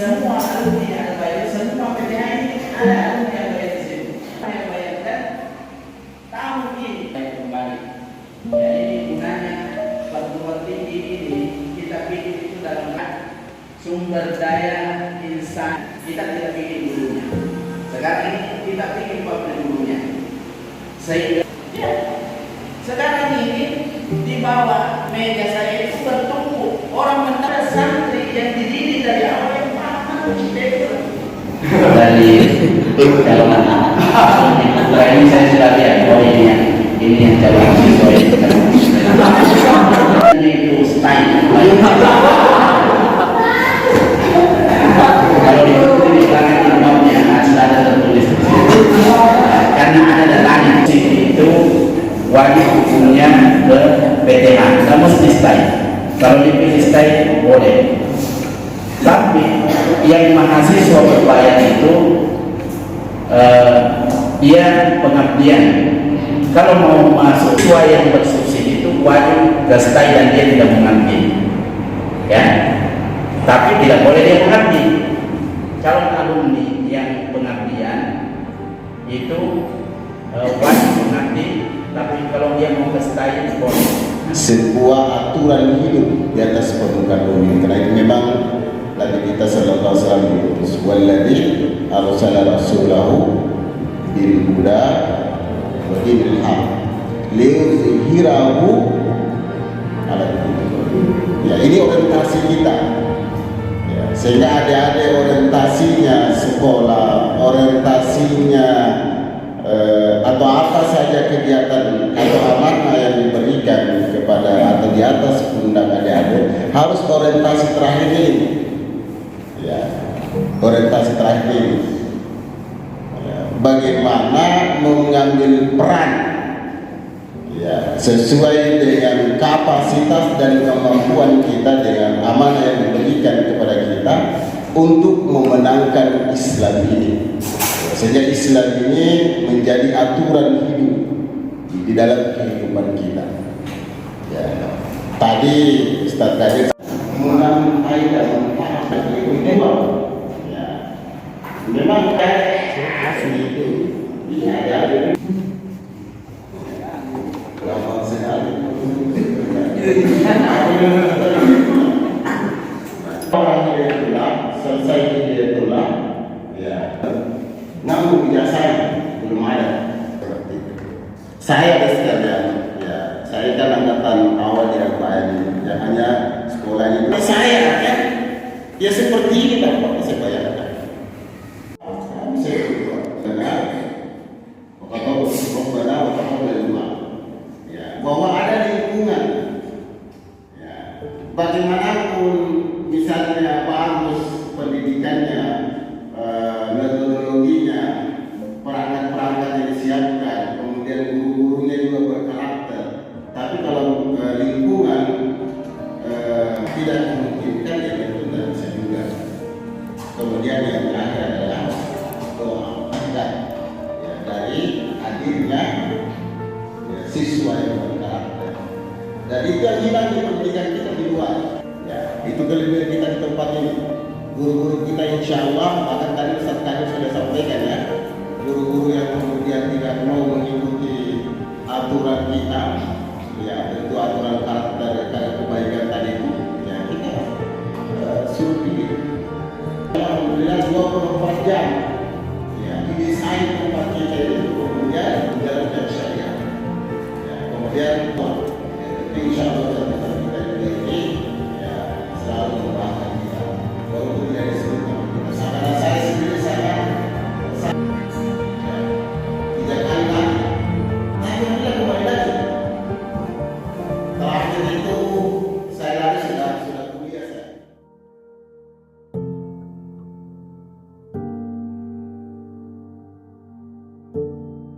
semua alumni yang baik, semua PTH ini ada alumni yang baik di sini. Yang bayangkan tahun ini kembali. Jadi gunanya perguruan tinggi ini kita bikin itu dalam sumber daya insan, kita tidak bikin gurunya. Sekarang ini kita bikin pabrik gurunya. Sehingga ya, sekarang ini di bawah meja saya itu bertumpu orang mentara santri yang dididik dari awal yang paham dari calon ini saya sudah lihat ini yang calon siswa itu style kalau di belakang imamnya sudah ada tertulis karena ada datanya itu wajib hukumnya ke PTH, nggak mesti stay. Kalau dipilih stay boleh. Tapi yang mahasiswa berbayar itu dia pengabdian. Kalau mau masuk siswa yang bersubsidi itu wajib ke stay dan dia tidak mengabdi. Ya, tapi tidak boleh dia mengabdi. Calon alumni yang pengabdian itu wajib mengabdi. Tapi kalau dia mau ke stay boleh. Sebuah aturan hidup di atas permukaan bumi. Karena itu memang Nabi kita sallallahu alaihi wasallam diutus walladzi arsala rasulahu bil huda wa dinil haq liyuzhirahu ala din. Ya, ini orientasi kita. Ya, sehingga adik-adik orientasinya sekolah, orientasinya atau apa saja kegiatan atau amanah yang diberikan kepada atau di atas pundak adik-adik harus orientasi terakhir ini, ya, orientasi terakhir ini, ya, bagaimana mengambil peran, ya, sesuai dengan kapasitas dan kemampuan kita dengan amanah yang diberikan kepada kita untuk memenangkan Islam ini. Sehingga Islam ini menjadi aturan hidup di dalam kehidupan kita. Ya. Tadi Ustaz tadi mengenai ayat itu ya. Memang itu ada lama sekali. Orang dia pulang, selesai dia pulang, ya. Namun ijazah belum ada. Saya sekalian, ya, saya kan angkatan awal di Al-Quran, ya, hanya sekolahnya. Saya kan, ya seperti ini Bapak saya bayangkan. Saya dengar, ya, bahwa ada lingkungan, ya, bagaimanapun misalnya bagus pendidikannya, metodologinya, perangkat-perangkat yang disiapkan, kemudian guru-gurunya juga berkarakter. Tapi kalau lingkungan tidak memungkinkan, ya itu tidak bisa juga. Kemudian yang terakhir adalah doa ya, dari hadirnya ya, siswa yang berkarakter. Dan itu yang hilang di pendidikan kita di luar. Ya, itu kelebihan kita di tempat ini. Guru-guru kita insya Allah, bahkan tadi Ustaz Kadir sudah sampaikan ya, guru-guru yang kemudian tidak mau mengikuti aturan kita, ya tentu aturan karakter kebaikan tadi itu, ya kita suruh pilih. Alhamdulillah 24 jam, ya didesain tempat kita itu kemudian menjalankan syariat, ya kemudian insya Allah